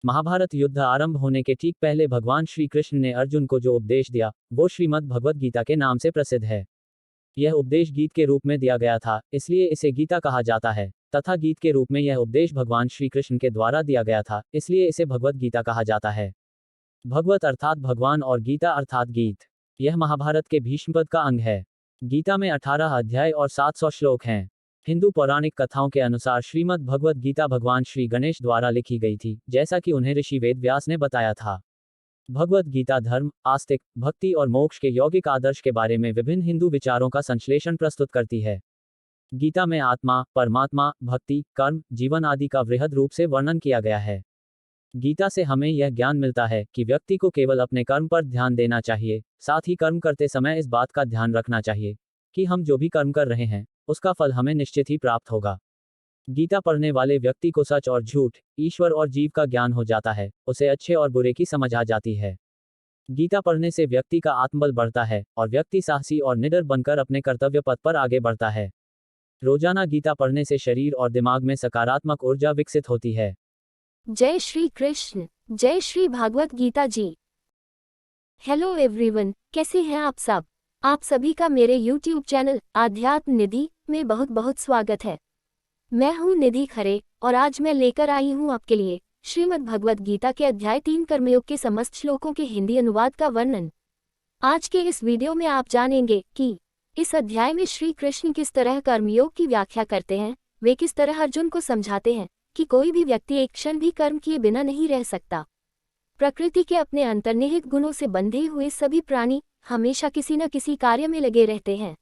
महाभारत युद्ध आरंभ होने के ठीक पहले भगवान श्री कृष्ण ने अर्जुन को जो उपदेश दिया वो श्रीमद् भगवत गीता के नाम से प्रसिद्ध है। यह उपदेश गीत के रूप में दिया गया था, इसलिए इसे गीता कहा जाता है, तथा गीत के रूप में यह उपदेश भगवान श्री कृष्ण के द्वारा दिया गया था, इसलिए इसे भगवत गीता कहा जाता है। भगवत अर्थात भगवान और गीता अर्थात गीत। यह महाभारत के भीष्म पद का अंग है। गीता में 18 अध्याय और 700 श्लोक हैं। हिंदू पौराणिक कथाओं के अनुसार श्रीमद् भगवत गीता भगवान श्री गणेश द्वारा लिखी गई थी, जैसा कि उन्हें ऋषि वेद व्यास ने बताया था। भगवत गीता धर्म, आस्तिक, भक्ति और मोक्ष के यौगिक आदर्श के बारे में विभिन्न हिंदू विचारों का संश्लेषण प्रस्तुत करती है। गीता में आत्मा, परमात्मा, भक्ति, कर्म, जीवन आदि का वृहद रूप से वर्णन किया गया है। गीता से हमें यह ज्ञान मिलता है कि व्यक्ति को केवल अपने कर्म पर ध्यान देना चाहिए, साथ ही कर्म करते समय इस बात का ध्यान रखना चाहिए कि हम जो भी कर्म कर रहे हैं उसका फल हमें निश्चित ही प्राप्त होगा। गीता पढ़ने वाले व्यक्ति को सच और झूठ, ईश्वर और जीव का ज्ञान हो जाता है, उसे अच्छे और बुरे की समझ आ जाती है। गीता पढ़ने से व्यक्ति का आत्मबल बढ़ता है और व्यक्ति साहसी और निडर बनकर अपने कर्तव्य पथ पर आगे बढ़ता है। रोजाना गीता पढ़ने से शरीर और दिमाग में सकारात्मक ऊर्जा विकसित होती है। जय श्री कृष्ण, जय श्री भागवत गीता जी। हेलो एवरीवन, कैसे हैं आप सब? आप सभी का मेरे YouTube चैनल आध्यात्म निधि में बहुत बहुत स्वागत है। मैं हूं निधि खरे और आज मैं लेकर आई हूं आपके लिए श्रीमद् भगवत गीता के अध्याय 3 कर्मयोग के समस्त श्लोकों के हिंदी अनुवाद का वर्णन। आज के इस वीडियो में आप जानेंगे कि इस अध्याय में श्री कृष्ण किस तरह कर्मयोग की व्याख्या करते हैं, वे किस तरह अर्जुन को समझाते हैं कि कोई भी व्यक्ति एक क्षण भी कर्म किए बिना नहीं रह सकता। प्रकृति के अपने अंतर्निहित गुणों से बंधे हुए सभी प्राणी हमेशा किसी न किसी कार्य में लगे रहते हैं।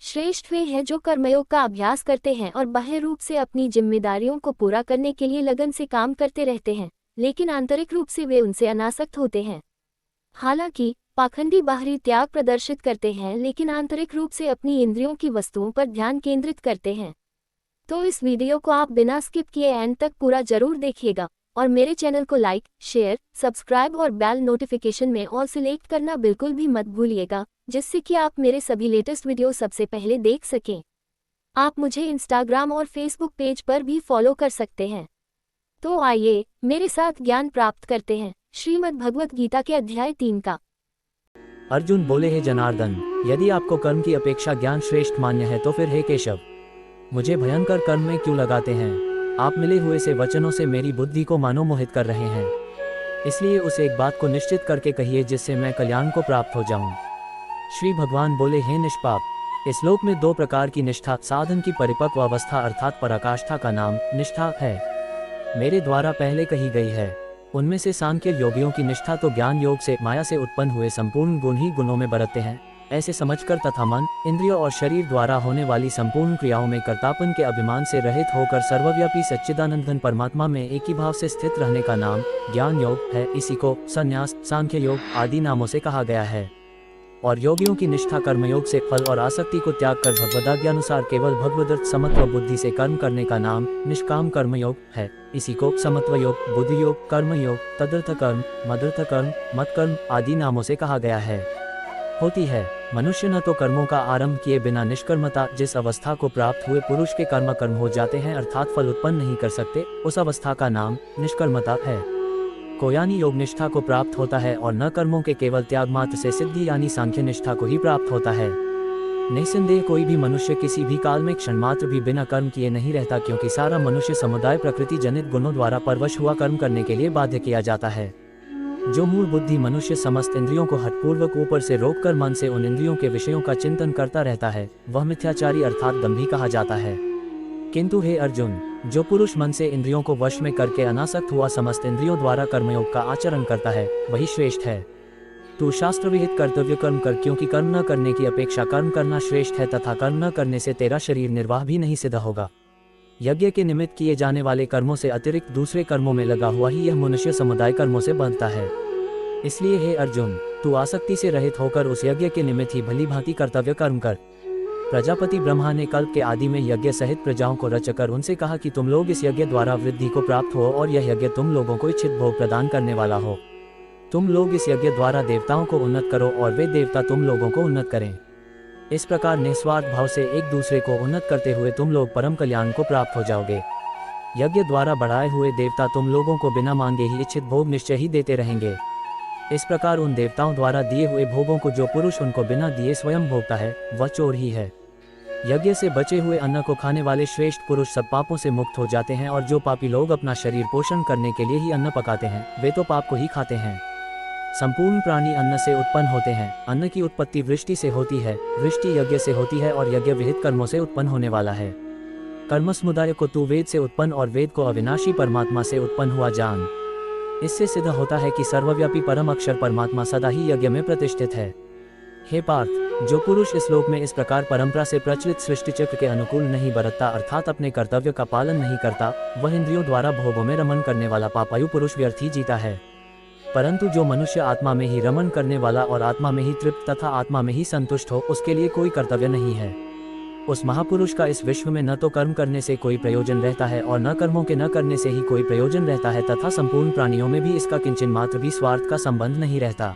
श्रेष्ठ वे हैं जो कर्मयोग का अभ्यास करते हैं और बाह्य रूप से अपनी जिम्मेदारियों को पूरा करने के लिए लगन से काम करते रहते हैं, लेकिन आंतरिक रूप से वे उनसे अनासक्त होते हैं। हालांकि पाखंडी बाहरी त्याग प्रदर्शित करते हैं, लेकिन आंतरिक रूप से अपनी इंद्रियों की वस्तुओं पर ध्यान केंद्रित करते हैं। तो इस वीडियो को आप बिना स्किप किए एंड तक पूरा जरूर देखिएगा और मेरे चैनल को लाइक, शेयर, सब्सक्राइब और बेल नोटिफिकेशन में ऑल सिलेक्ट करना बिल्कुल भी मत भूलिएगा, जिससे कि आप मेरे सभी लेटेस्ट वीडियो सबसे पहले देख सकें। आप मुझे इंस्टाग्राम और फेसबुक पेज पर भी फॉलो कर सकते हैं। तो आइए मेरे साथ ज्ञान प्राप्त करते हैं श्रीमद् भगवत गीता के अध्याय 3 का। अर्जुन बोले, हे जनार्दन, यदि आपको कर्म की अपेक्षा ज्ञान श्रेष्ठ मान्य है तो फिर हे केशव, मुझे भयंकर कर्म में क्यों लगाते हैं? आप मिले हुए से वचनों से मेरी बुद्धि को मानो मोहित कर रहे हैं, इसलिए उस एक बात को निश्चित करके कहिए जिससे मैं कल्याण को प्राप्त हो जाऊं। श्री भगवान बोले, हे निष्पाप, इस लोक में 2 प्रकार की निष्ठा, साधन की परिपक्व अवस्था अर्थात पराकाष्ठा का नाम निष्ठा है, मेरे द्वारा पहले कही गई है। उनमें से सांख्य योगियों की निष्ठा तो ज्ञान योग से माया से उत्पन्न हुए संपूर्ण गुण ही गुणों में बरतते हैं, ऐसे समझकर तथा मन, इंद्रियों और शरीर द्वारा होने वाली संपूर्ण क्रियाओं में कर्तापन के अभिमान से रहित होकर सर्वव्यापी सच्चिदानंद घन परमात्मा में एक ही भाव से स्थित रहने का नाम ज्ञान योग है। इसी को संन्यास, सांख्य योग आदि नामों से कहा गया है। और योगियों की निष्ठा कर्मयोग से फल और आसक्ति को त्याग कर भगवदाज्ञानुसार केवल भगवदर्थ समत्व बुद्धि से कर्म करने का नाम निष्काम कर्मयोग है। इसी को समत्व योग, बुद्धि योग, कर्म योग, तदर्थ कर्म, मदर्थ कर्म, मत कर्म आदि नामों से कहा गया है। होती है, मनुष्य न तो कर्मों का आरंभ किए बिना निष्कर्मता, जिस अवस्था को प्राप्त हुए पुरुष के कर्म हो जाते हैं अर्थात फल उत्पन्न नहीं कर सकते, उस अवस्था का नाम निष्कर्मता है। को यानी योग निष्ठा को प्राप्त होता है और न कर्मों के केवल त्याग मात्र से सिद्धि यानी सांख्य निष्ठा को ही प्राप्त होता है। निसंदेह कोई भी मनुष्य किसी भी काल में क्षण मात्र भी बिना कर्म किए नहीं रहता, क्योंकि सारा मनुष्य समुदाय प्रकृति जनित गुणों द्वारा परवश हुआ कर्म करने के लिए बाध्य किया जाता है। जो मूल बुद्धि मनुष्य समस्त इंद्रियों को हठपूर्वक ऊपर से रोककर मन से उन इंद्रियों के विषयों का चिंतन करता रहता है, वह मिथ्याचारी अर्थात दंभी कहा जाता है। किंतु हे अर्जुन, जो पुरुष मन से इंद्रियों को वश में करके अनासक्त हुआ समस्त इंद्रियों द्वारा कर्मयोग का आचरण करता है, वही श्रेष्ठ है। तू शास्त्र विहित कर्तव्य कर्म कर, क्योंकि कर्म न करने की अपेक्षा कर्म करना श्रेष्ठ है, तथा कर्म न करने से तेरा शरीर निर्वाह भी नहीं सिद्ध होगा। यज्ञ के निमित्त किए जाने वाले कर्मों से अतिरिक्त दूसरे कर्मों में लगा हुआ ही यह मनुष्य समुदाय कर्मों से बनता है। इसलिए हे अर्जुन, तू आसक्ति से रहित होकर उस यज्ञ के निमित्त ही भली भांति कर्तव्य कर्म कर। प्रजापति ब्रह्मा ने कल्प के आदि में यज्ञ सहित प्रजाओं को रचकर उनसे कहा कि तुम लोग इस यज्ञ द्वारा वृद्धि को प्राप्त हो और यह यज्ञ तुम लोगों को इच्छित भोग प्रदान करने वाला हो। तुम लोग इस यज्ञ द्वारा देवताओं को उन्नत करो और वे देवता तुम लोगों को उन्नत करें। इस प्रकार निस्वार्थ भाव से एक दूसरे को उन्नत करते हुए तुम लोग परम कल्याण को प्राप्त हो जाओगे। यज्ञ द्वारा बढ़ाए हुए देवता तुम लोगों को बिना मांगे ही इच्छित भोग निश्चय ही देते रहेंगे। इस प्रकार उन देवताओं द्वारा दिए हुए भोगों को जो पुरुष उनको बिना दिए स्वयं भोगता है वह चोर ही है। यज्ञ से बचे हुए अन्न को खाने वाले श्रेष्ठ पुरुष सब पापों से मुक्त हो जाते हैं, और जो पापी लोग अपना शरीर पोषण करने के लिए ही अन्न पकाते हैं वे तो पाप को ही खाते हैं। संपूर्ण प्राणी अन्न से उत्पन्न होते हैं। अन्न की उत्पत्ति वृष्टि से होती है, वृष्टि यज्ञ से होती है और यज्ञ विहित कर्मों से उत्पन्न होने वाला है। कर्म समुदाय को तू वेद से उत्पन्न और वेद को अविनाशी परमात्मा से उत्पन्न हुआ जान। इससे सिद्ध होता है कि सर्वव्यापी परम अक्षर परमात्मा सदा ही यज्ञ में प्रतिष्ठित है। हे पार्थ, जो पुरुष इस लोक में इस प्रकार परंपरा से प्रचलित सृष्टि चक्र के अनुकूल नहीं बरतता अर्थात अपने कर्तव्य का पालन नहीं करता, वह इंद्रियों द्वारा भोगों में रमन करने वाला पापायु पुरुष व्यर्थ ही जीता है। परंतु जो मनुष्य आत्मा में ही रमन करने वाला और आत्मा में ही तृप्त तथा आत्मा में ही संतुष्ट हो, उसके लिए कोई कर्तव्य नहीं है। उस महापुरुष का इस विश्व में न तो कर्म करने से कोई प्रयोजन रहता है और न कर्मों के न करने से ही कोई प्रयोजन रहता है, तथा संपूर्ण प्राणियों में भी इसका किंचन मात्र भी स्वार्थ का संबंध नहीं रहता।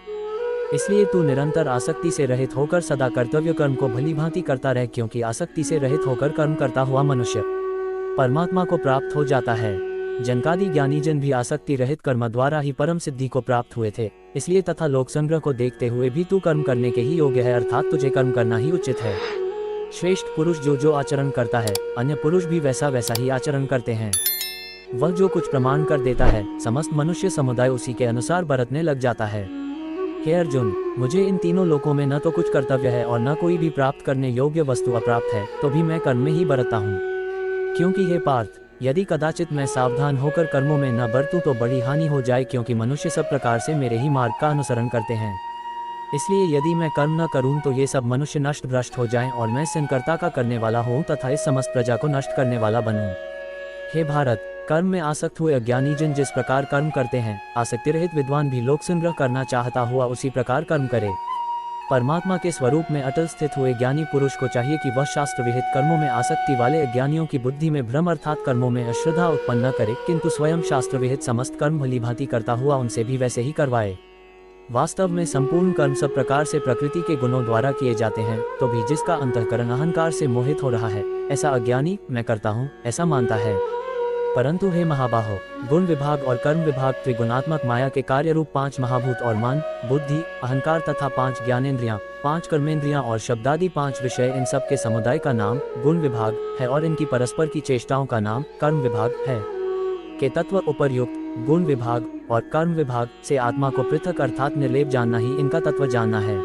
इसलिए तू निरंतर आसक्ति से रहित होकर सदा कर्तव्य कर्म को भली भांति करता रह, क्योंकि आसक्ति से रहित होकर कर्म करता हुआ मनुष्य परमात्मा को प्राप्त हो जाता है। जनकादि ज्ञानी जन भी आसक्ति रहित कर्म द्वारा ही परम सिद्धि को प्राप्त हुए थे। इसलिए तथा लोक संग्रह को देखते हुए भी तू कर्म करने के ही योग्य है, अर्थात तुझे कर्म करना ही उचित है। श्रेष्ठ पुरुष जो जो आचरण करता है, अन्य पुरुष भी वैसा वैसा ही आचरण करते हैं। वह जो कुछ प्रमाण कर देता है, समस्त मनुष्य समुदाय उसी के अनुसार बरतने लग जाता है। हे अर्जुन, मुझे इन तीनों लोकों में न तो कुछ कर्तव्य है और न कोई भी प्राप्त करने योग्य वस्तु अप्राप्त है, तो भी मैं कर्म में ही बरतता हूँ। क्योंकि हे पार्थ, यदि कदाचित मैं सावधान होकर कर्मों में न बरतूं तो बड़ी हानि हो जाए, क्योंकि मनुष्य सब प्रकार से मेरे ही मार्ग का अनुसरण करते हैं। इसलिए यदि मैं कर्म न करूं तो ये सब मनुष्य नष्ट भ्रष्ट हो जाएं और मैं सिनकर्ता का करने वाला हूं तथा इस समस्त प्रजा को नष्ट करने वाला बनूं। हे भारत, कर्म में आसक्त हुए अज्ञानी जन जिस प्रकार कर्म करते हैं, आसक्ति रहित विद्वान भी लोक संग्रह करना चाहता हुआ उसी प्रकार कर्म करे। परमात्मा के स्वरूप में अटल स्थित हुए ज्ञानी पुरुष को चाहिए कि वह शास्त्र विहित कर्मों में आसक्ति वाले अज्ञानियों की बुद्धि में भ्रम अर्थात कर्मों में अश्रद्धा उत्पन्न न करे, किंतु स्वयं शास्त्र विहित समस्त कर्म भली भांति करता हुआ उनसे भी वैसे ही करवाए। वास्तव में संपूर्ण कर्म सब प्रकार से प्रकृति के गुणों द्वारा किए जाते हैं, तो भी जिसका अंतःकरण अहंकार से मोहित हो रहा है, ऐसा अज्ञानी मैं करता हूँ ऐसा मानता है। परंतु हे महाबाहो, गुण विभाग और कर्म विभाग त्रिगुणात्मक माया के कार्य रूप 5 महाभूत और मन, बुद्धि, अहंकार तथा 5 ज्ञानेंद्रियां, 5 कर्मेंद्रियां और शब्दादि 5 विषय, इन सब के समुदाय का नाम गुण विभाग है और इनकी परस्पर की चेष्टाओं का नाम कर्म विभाग है। के तत्व उपर्युक्त गुण विभाग और कर्म विभाग से आत्मा को पृथक अर्थात निर्लेप जानना ही इनका तत्व जानना है।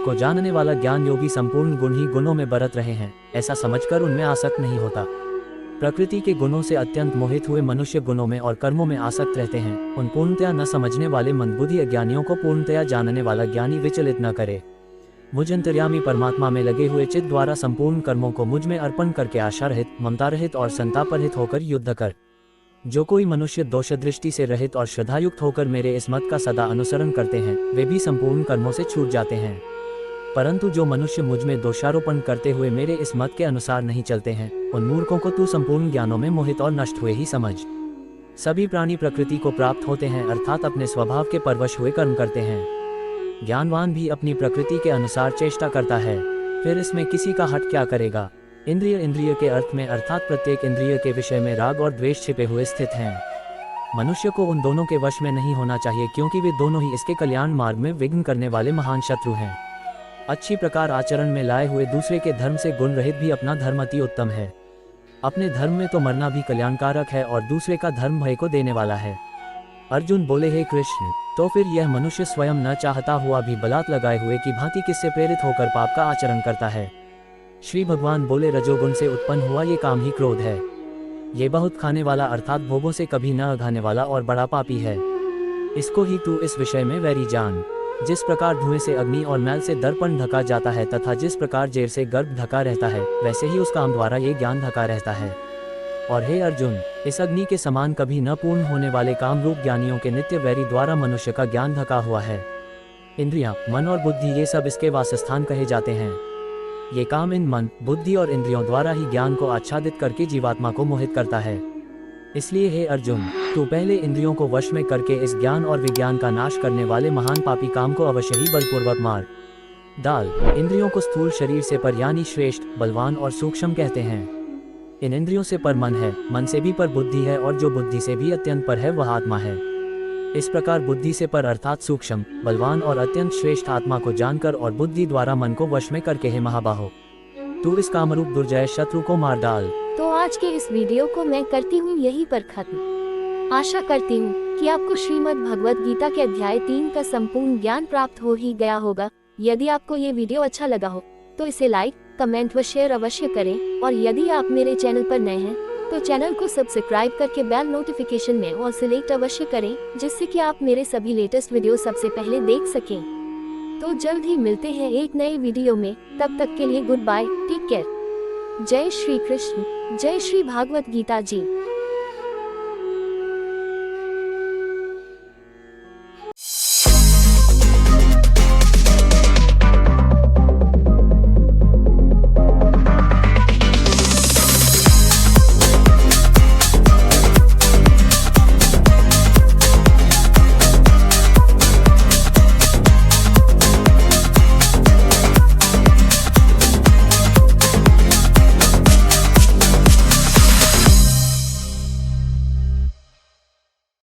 को जानने वाला ज्ञान योगी संपूर्ण गुण ही गुणों में बरत रहे हैं, ऐसा समझकर उनमें आसक्त नहीं होता। प्रकृति के गुणों से अत्यंत मोहित हुए मनुष्य गुणों में और कर्मों में आसक्त रहते हैं। उन पूर्णतया न समझने वाले मंदबुद्धि अज्ञानियों को पूर्णतया जानने वाला ज्ञानी विचलित न करे। मुझ अंतर्यामी परमात्मा में लगे हुए चित्त द्वारा संपूर्ण कर्मों को मुझ में अर्पण करके आशा रहित, ममता रहित और संताप रहित होकर युद्ध कर। जो कोई मनुष्य दोष दृष्टि से रहित और श्रद्धायुक्त होकर मेरे इस मत का सदा अनुसरण करते हैं, वे भी संपूर्ण कर्मों से छूट जाते हैं। परंतु जो मनुष्य मुझ में दोषारोपण करते हुए मेरे इस मत के अनुसार नहीं चलते हैं, उन मूर्खों को तू संपूर्ण ज्ञानों में मोहित और नष्ट हुए ही समझ। सभी प्राणी प्रकृति को प्राप्त होते हैं, अर्थात अपने स्वभाव के परवश हुए कर्म करते हैं। ज्ञानवान भी अपनी प्रकृति के अनुसार चेष्टा करता है, फिर इसमें किसी का हट क्या करेगा। इंद्रिय के अर्थ में अर्थात प्रत्येक इंद्रिय के विषय में राग और द्वेष छिपे हुए स्थित हैं। मनुष्य को उन दोनों के वश में नहीं होना चाहिए, क्योंकि वे दोनों ही इसके कल्याण मार्ग में विघ्न करने वाले महान शत्रु हैं। अच्छी प्रकार आचरण में लाए हुए दूसरे के धर्म से गुण रहित भी अपना धर्म अति उत्तम है। अपने धर्म में तो मरना भी कल्याणकारक है और दूसरे का धर्म भय को देने वाला है। अर्जुन बोले, हे कृष्ण, तो फिर यह मनुष्य स्वयं न चाहता हुआ भी बलात् लगाए हुए की भांति किससे प्रेरित होकर पाप का आचरण करता है। श्री भगवान बोले, रजोगुण से उत्पन्न हुआ ये काम ही क्रोध है। ये बहुत खाने वाला अर्थात भोगों से कभी न अघाने वाला और बड़ा पापी है। इसको ही तू इस विषय में वैरी जान। जिस प्रकार धुएं से अग्नि और मैल से दर्पण ढका जाता है तथा जिस प्रकार जेर से गर्भ ढका रहता है, वैसे ही उस काम द्वारा ये ज्ञान ढका रहता है। और हे अर्जुन, इस अग्नि के समान कभी न पूर्ण होने वाले काम रूप ज्ञानियों के नित्य वैरी द्वारा मनुष्य का ज्ञान ढका हुआ है। इंद्रियां, मन और बुद्धि ये सब इसके वासस्थान कहे जाते हैं। ये काम इन मन, बुद्धि और इंद्रियों द्वारा ही ज्ञान को आच्छादित करके जीवात्मा को मोहित करता है। इसलिए हे अर्जुन, तू पहले इंद्रियों को वश में करके इस ज्ञान और विज्ञान का नाश करने वाले महान पापी काम को अवश्य ही बलपूर्वक मार डाल। इंद्रियों को स्थूल शरीर से पर यानी श्रेष्ठ, बलवान और सूक्ष्म कहते हैं। इन इंद्रियों से पर मन है, मन से भी पर बुद्धि है, और जो बुद्धि से भी अत्यंत पर है वह आत्मा है। इस प्रकार बुद्धि से पर अर्थात सूक्ष्म, बलवान और अत्यंत श्रेष्ठ आत्मा को जानकर और बुद्धि द्वारा मन को वश में करके हे महाबाहो, तू इस कामरूप दुर्जय शत्रु को मार डाल। तो आज के इस वीडियो को मैं करती हूँ यहीं पर खत्म। आशा करती हूँ कि आपको श्रीमद् भगवत गीता के अध्याय 3 का संपूर्ण ज्ञान प्राप्त हो ही गया होगा। यदि आपको ये वीडियो अच्छा लगा हो तो इसे लाइक, कमेंट व शेयर अवश्य करें, और यदि आप मेरे चैनल पर नए हैं तो चैनल को सब्सक्राइब करके बेल नोटिफिकेशन में ऑल सिलेक्ट अवश्य करें, जिससे कि आप मेरे सभी लेटेस्ट वीडियो सबसे पहले देख सकें। तो जल्द ही मिलते हैं एक नए वीडियो में, तब तक के लिए गुड बाय, टेक केयर। जय श्री कृष्ण, जय श्री भागवत गीता जी।